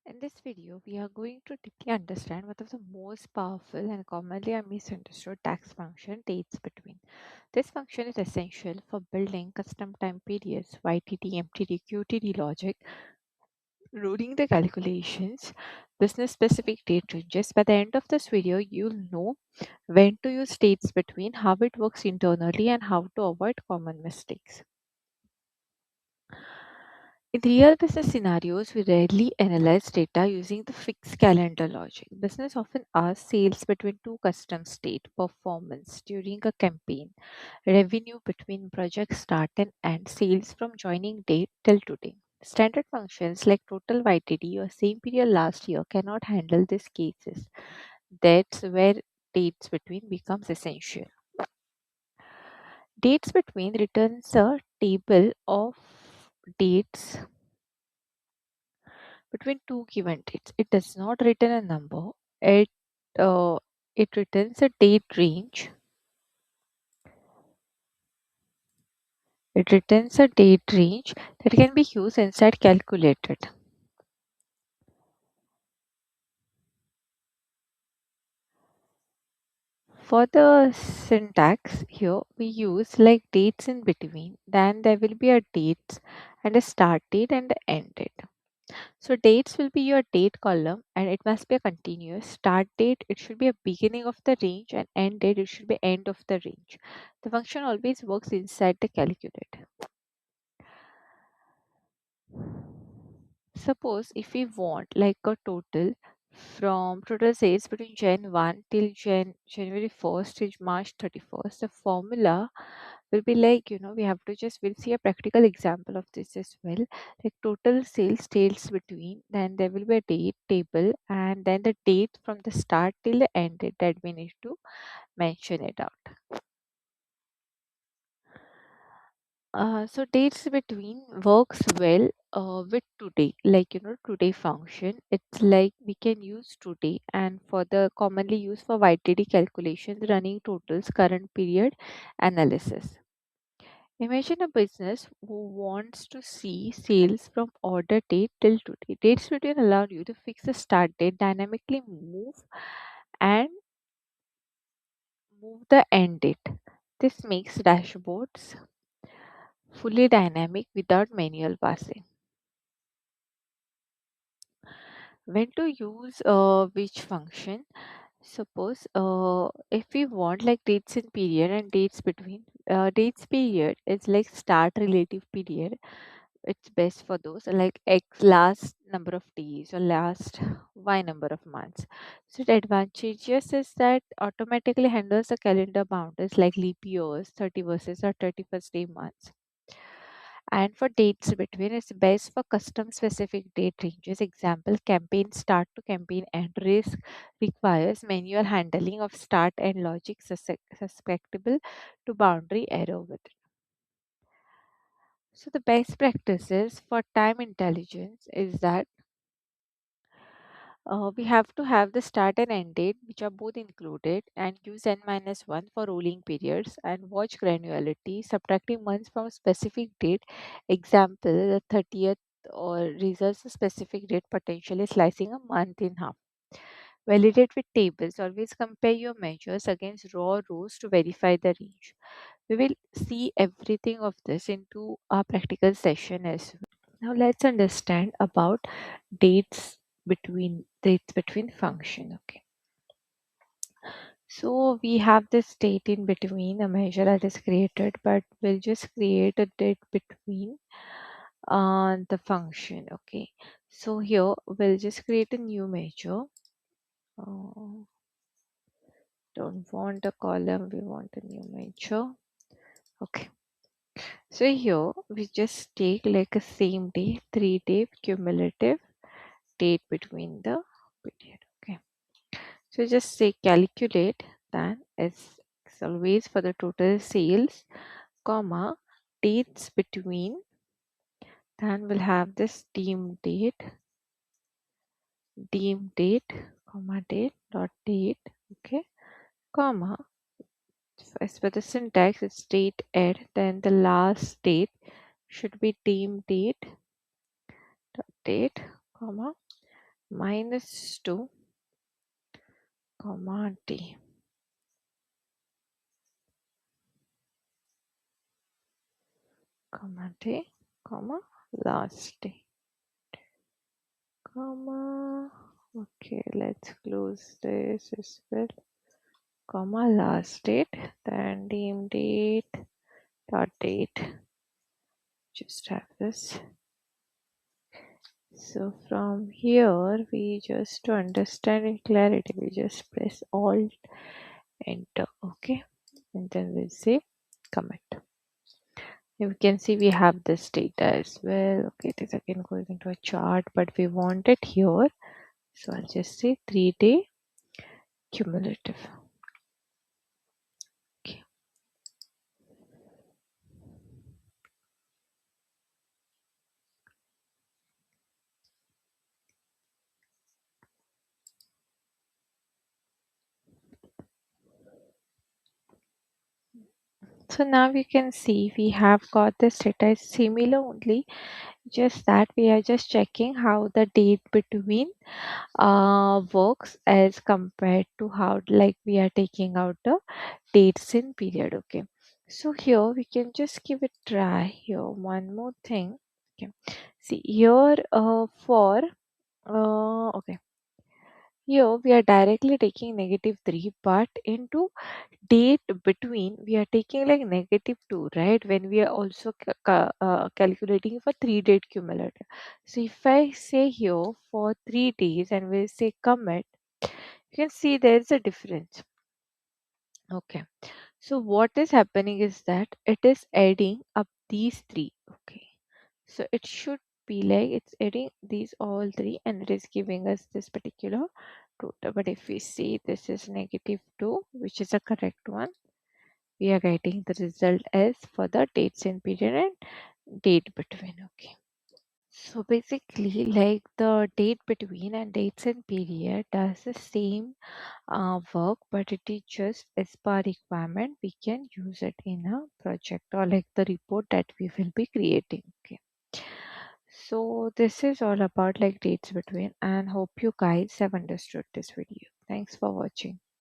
In this video, we are going to deeply understand one of the most powerful and commonly misunderstood tax function, dates between. This function is essential for building custom time periods, YTD, MTD, QTD logic, running the calculations, business specific date ranges. By the end of this video, you'll know when to use dates between, how it works internally, and how to avoid common mistakes. In real business scenarios, we rarely analyze data using the fixed calendar logic. Business often asks sales between two custom state, performance during a campaign, revenue between project start and end, sales from joining date till today. Standard functions like total YTD or same period last year cannot handle these cases. That's where dates between becomes essential. Dates between returns a table of dates between two given dates. It does not return a number. It uh, it returns a date range. It returns a date range that can be used inside calculated. For the syntax here, we use like dates in between. Then there will be a dates and a start date and an end date. So dates will be your date column and it must be a continuous. Start date, it should be a beginning of the range, and end date, it should be end of the range. The function always works inside the calculator. Suppose if we want like a total from total sales between Jan 1 till January 1st till March 31st, the formula will be like, we have to just, we'll see a practical example of this as well. Like total sales between, then there will be a date table, and then the date from the start till the end date that we need to mention it out. So dates between works well with today, like today function. It's like we can use today, and for the commonly used for YTD calculations, running totals, current period analysis. Imagine a business who wants to see sales from order date till today. Dates between allow you to fix the start date, dynamically and move the end date. This makes dashboards fully dynamic without manual passing. When to use which function? Suppose if we want like dates in period and dates between, dates period is like start relative period. It's best for those like x last number of days or last y number of months. So the advantages is that automatically handles the calendar boundaries like leap years, 30 versus or 31st day months. And for dates between, it's best for custom specific date ranges. Example, campaign start to campaign end. Risk requires manual handling of start and logic susceptible to boundary error with it. So the best practices for time intelligence is that we have to have the start and end date, which are both included, and use n minus 1 for rolling periods, and watch granularity, subtracting months from a specific date. Example, the 30th, or results a specific date, potentially slicing a month in half. Validate with tables. Always compare your measures against raw rows to verify the range. We will see everything of this into our practical session as well. Now let's understand about dates between function. Okay, so we have this date in between a measure that is created, but we'll just create a date between the function. Okay, so here we'll just create a new measure. uh, don't want a column, we want a new measure. Okay, so here we just take like a same day, 3-day cumulative date between the period. Okay, so just say calculate, then as always for the total sales, comma, dates between, then we'll have this deem date, comma, date dot date. Okay, comma, as per the syntax it's date add, then the last date should be deem date dot date, comma, -2 comma d comma d comma last day comma. Okay, let's close this as well. Comma last date, then name date dot date. Just have this. So from here, we just to understand in clarity, we just press Alt Enter. Okay, and then we'll say commit. You can see we have this data as well. Okay, it is again going into a chart, but we want it here. So I'll just say 3-day cumulative. Okay. So now we can see we have got this data is similar only, just that we are just checking how the date between works as compared to how like we are taking out the dates in period. Okay, so here we can just give it try here one more thing. Okay, see here for okay, here we are directly taking -3, but into date between we are taking like -2, right? When we are also calculating for 3-day cumulative. So if I say here for 3 days and we say commit, you can see there's a difference. Okay, so what is happening is that it is adding up these three. Okay, so it should be like it's adding these all three and it is giving us this particular total. But if we see this is -2, which is a correct one, we are getting the result as for the dates in period and date between. Okay, so basically like the date between and dates in period does the same work, but it is just as per requirement we can use it in a project or like the report that we will be creating. Okay, so this is all about like dates between, and hope you guys have understood this video. Thanks for watching.